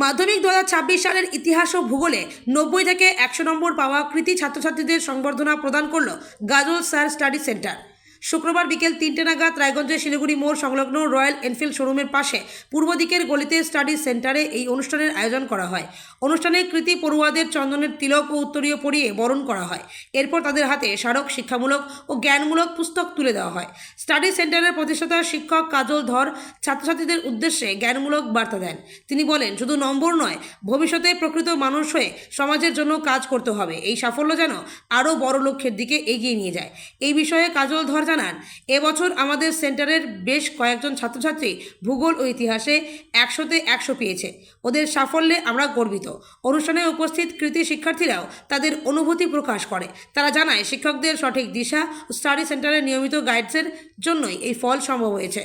মাধ্যমিক 2026 সালের ইতিহাস ও ভূগোলে 90 থেকে 100 নম্বর পাওয়া কৃতী ছাত্রছাত্রীদের সংবর্ধনা প্রদান করল গাজল স্যার স্টাডি সেন্টার। শুক্রবার বিকেল 3টে নাগাদ রায়গঞ্জের শিলিগুড়ি মোড় সংলগ্ন রয়্যাল এনফিল্ড শোরুমের পাশে পূর্ব দিকের গলিতে স্টাডি সেন্টারে এই অনুষ্ঠানের আয়োজন করা হয়। অনুষ্ঠানে কৃতী পড়ুয়াদের চন্দনের তিলক ও উত্তরীয় পরিয়ে বরণ করা হয়। এরপর তাদের হাতে স্মারক শিক্ষামূলক ও জ্ঞানমূলক পুস্তক তুলে দেওয়া হয়। স্টাডি সেন্টারের প্রতিষ্ঠাতা শিক্ষক কাজল ধর ছাত্রছাত্রীদের উদ্দেশ্যে জ্ঞানমূলক বার্তা দেন। তিনি বলেন, শুধু নম্বর নয়, ভবিষ্যতে প্রকৃত মানুষ হয়ে সমাজের জন্য কাজ করতে হবে। এই সাফল্য যেন আরও বড় লক্ষ্যের দিকে এগিয়ে নিয়ে যায়। এই বিষয়ে কাজল ধর জানান, এবছর আমাদের সেন্টারের বেশ কয়েকজন ছাত্রছাত্রী ভূগোল ও ইতিহাসে 100তে 100 পেয়েছে। ওদের সাফল্যে আমরা গর্বিত। অনুষ্ঠানে উপস্থিত কৃতী শিক্ষার্থীরাও তাদের অনুভূতি প্রকাশ করে। তারা জানায়, শিক্ষকদের সঠিক দিশা ও স্টাডি সেন্টারের নিয়মিত গাইডসের জন্যই এই ফল সম্ভব হয়েছে।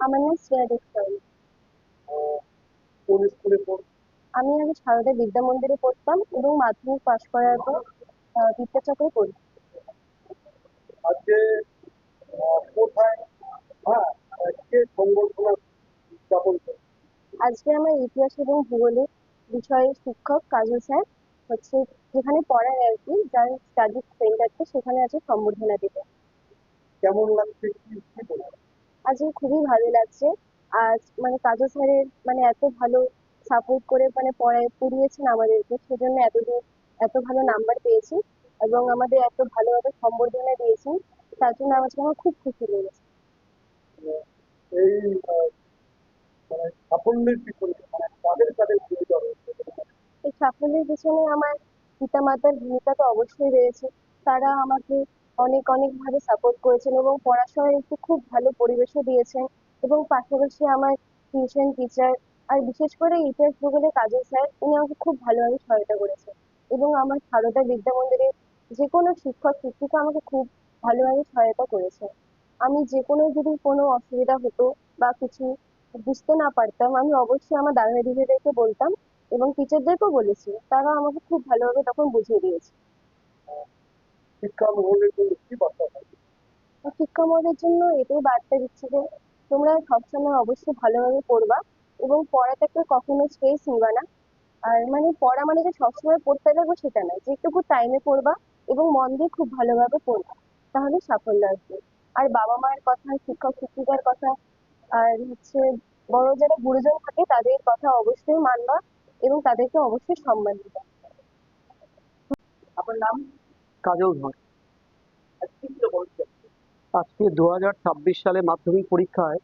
আমার নাম শ্রেয়া দেশপাল। কোন স্কুলে পড়ো? আমি আগে সারদা বিদ্যা মন্দিরে পড়তাম এবং মাধ্যমিক পাশ করার পর বিদ্যাচক্রে পড়ি। আজকে কোথায় কে সংবর্ধনা উদযাপন করে? আজকে আমার ইতিহাস এবং ভূগোলের বিষয়ের শিক্ষক কাজল স্যার হচ্ছে যেখানে পড়ায় আর কি, যার স্টাডি সেন্টারটা, সেখানে আজকে সম্বর্ধনা দেবে। কেমন লাগছে, কি বলবো? আজকে খুবই ভালো লাগছে। আজ মানে কাজল স্যারের মানে এত ভালো সাপোর্ট করে মানে পড়িয়েছেন আমাদেরকে, সেজন্য এতদূর এত ভালো নাম্বার পেয়েছি এবং আমাদের এত ভালোভাবে সম্বর্ধনা দিয়েছেন, তার জন্য আমার খুব খুশি লেগেছে। এই সাফল্যের পিছনে তাদের তাদের ভূমিকা রয়েছে। এই সাফল্যের পিছনে আমার পিতামাতার ভূমিকা তো অবশ্যই রয়েছে। তারা আমাকে অনেক অনেক ভাবে সাপোর্ট করেছেন এবং পড়াশোনার একটু খুব ভালো পরিবেশও দিয়েছেন এবং পাশাপাশি আমার টিউশন টিচার আর বিশেষ করে ইতিহাস ভূগোলে কাজল স্যার, উনি আমাকে খুব ভালোভাবে সহায়তা করেছেন এবং আমার সারদা বিদ্যা মন্দিরের যে কোনো শিক্ষক শিক্ষিকা আমাকে খুব ভালোভাবে সহায়তা করেছে। আমি যে কোনো যদি কোনো অসুবিধা হতো বা কিছু বুঝতে না পারতাম, আমি অবশ্যই আমার দাদা দিদিদেরকে বলতাম এবং টিচারদেরকেও বলেছি, তারা আমাকে খুব ভালোভাবে তখন বুঝিয়ে দিয়েছে। শিক্ষা মহলের জন্য কি বার্তা থাকে? আর শিক্ষা মহলের জন্য এটাই বার্তা দিচ্ছি যে তোমরা সবসময় অবশ্যই ভালোভাবে পড়বা এবং পড়াটাকে কখনো স্ট্রেস নিবা না। আর মানে পড়া মানে যে সবসময় পড়তে লাগবে সেটা নয়, যেটুকু টাইমে পড়বা এবং মন দিয়ে খুব ভালোভাবে পড়বা, তাহলে সাফল্য আসবে। আর বাবা মায়ের কথা, শিক্ষক শিক্ষিকার কথা, আর হচ্ছে বড় যারা গুরুজন থাকে তাদের কথা অবশ্যই মানবা এবং তাদেরকে অবশ্যই সম্মান দিবা। আপনার নাম? কাজল ধর। আজকে 2026 সালে মাধ্যমিক পরীক্ষায়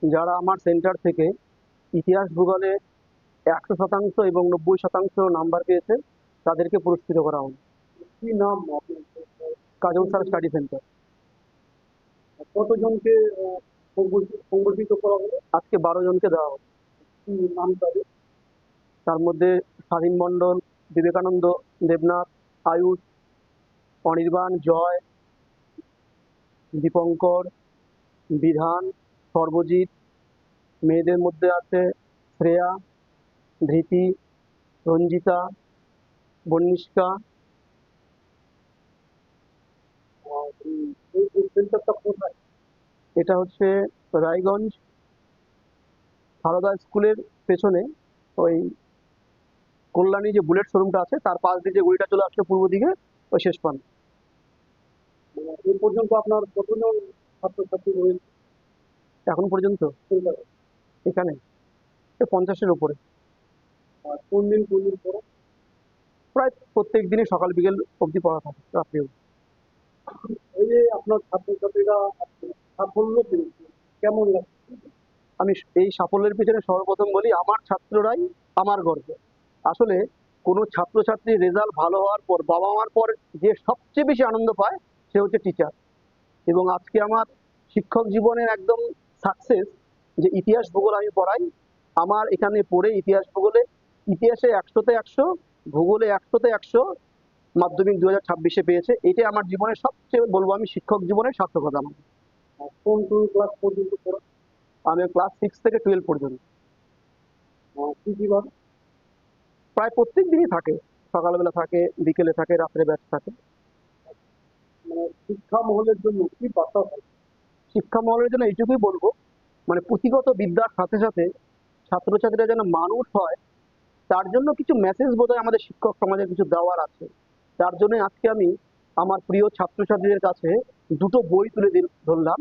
যারা আমার সেন্টার থেকে ইতিহাস ভূগোলে 100% এবং 90% নাম্বার পেয়েছে তাদেরকে পুরস্কৃত করা হবে। কি নাম আপনার? কাজল স্যার স্টাডি সেন্টার। কতজনকে সংগঠিত করা হলো? আজকে 12 জনকে দেওয়া হবে। কি নাম তাদের? তার মধ্যে স্বাধীন মণ্ডল, বিবেকানন্দ, দেবনাথ, আয়ুষ, অনির্বাণ, জয়, দীপঙ্কর, বিধান, সর্বজিৎ। মেয়েদের মধ্যে আছে শ্রেয়া, ধৃতি, রঞ্জিতা, বন্নিষ্কা। এই সেন্টারটা কোথায়? এটা হচ্ছে রায়গঞ্জ সারদা স্কুলের পেছনে, ওই কল্যাণী যে বুলেট শোরুমটা আছে তার পাশ দিয়ে যে গলিটা চলে আসছে পূর্ব দিকে, ওই শেষ পান। এই পর্যন্ত আপনার কতজন ছাত্রছাত্রী রয়েছে এখন পর্যন্ত সেন্টারে? এখানে 50-এর উপরে। কোন দিন পড়ো? প্রায় প্রত্যেক দিনই সকাল বিকেল অবধি পড়া থাকে, রাত্রেও। এই যে আপনার ছাত্রছাত্রীরা সাফল্য পেয়েছে, কেমন লাগছে? আমি এই সাফল্যের পিছনে সর্বপ্রথম বলি, আমার ছাত্ররাই আমার গর্ব। আসলে কোনো ছাত্রছাত্রীর রেজাল্ট ভালো হওয়ার পর বাবা মার পর যে সবচেয়ে বেশি আনন্দ পায় সে হচ্ছে টিচার। এবং আজকে আমার শিক্ষক জীবনের একদম সাকসেস যে ইতিহাস ভূগোল আমি পড়াই। আমার এখানে পড়ে ইতিহাসে 100তে 100, ভূগোলে 100তে 100 মাধ্যমিক 2026-এ পেয়েছে। এটাই আমার জীবনের সবচেয়ে, বলবো আমি, শিক্ষক জীবনের সার্থকতা আমার। কোন কোন ক্লাস পর্যন্ত পড়া? আমি ক্লাস 6 থেকে 12 পর্যন্ত। কি কি বার? প্রায় প্রত্যেক দিনই থাকে, সকালবেলা থাকে, বিকেলে থাকে, রাত্রে ব্যাচ থাকে। শিক্ষা মহলের জন্য কি বার্তা থাকে? শিক্ষা মহলের জন্য এইটুকুই বলবো মানে পুঁথিগত বিদ্যার সাথে সাথে ছাত্রছাত্রীরা যেন মানুষ হয়, তার জন্য কিছু মেসেজ বোধহয় আমাদের শিক্ষক সমাজের কিছু দেওয়ার আছে। তার জন্য আজকে আমি আমার প্রিয় ছাত্রছাত্রীদের কাছে দুটো বই তুলে ধরলাম।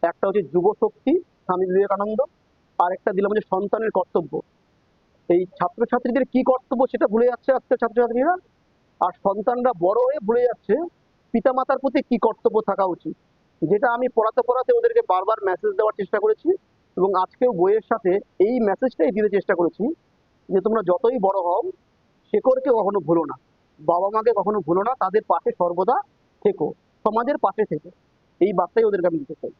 একটা হচ্ছে যুব শক্তি স্বামী বিবেকানন্দ, আর একটা দিলাম হচ্ছে সন্তানের কর্তব্য। এই ছাত্রছাত্রীদের কি কর্তব্য সেটা ভুলে যাচ্ছে আজকে ছাত্রছাত্রীরা, আর সন্তানরা বড় হয়ে ভুলে যাচ্ছে পিতামাতার প্রতি কি কর্তব্য থাকা উচিত, যেটা আমি পড়াতে পড়াতে ওদেরকে বারবার মেসেজ দেওয়ার চেষ্টা করেছি। এবং আজকেও বইয়ের সাথে এই মেসেজটাই দিতে চেষ্টা করেছি যে তোমরা যতই বড় হও শেকড়কে কখনো ভুলো না, বাবা মাকে কখনো ভুলো না, তাদের পাশে সর্বদা থেকো, সমাজের পাশে থেকো। এই বার্তাই ওদেরকে আমি দিতে চাই।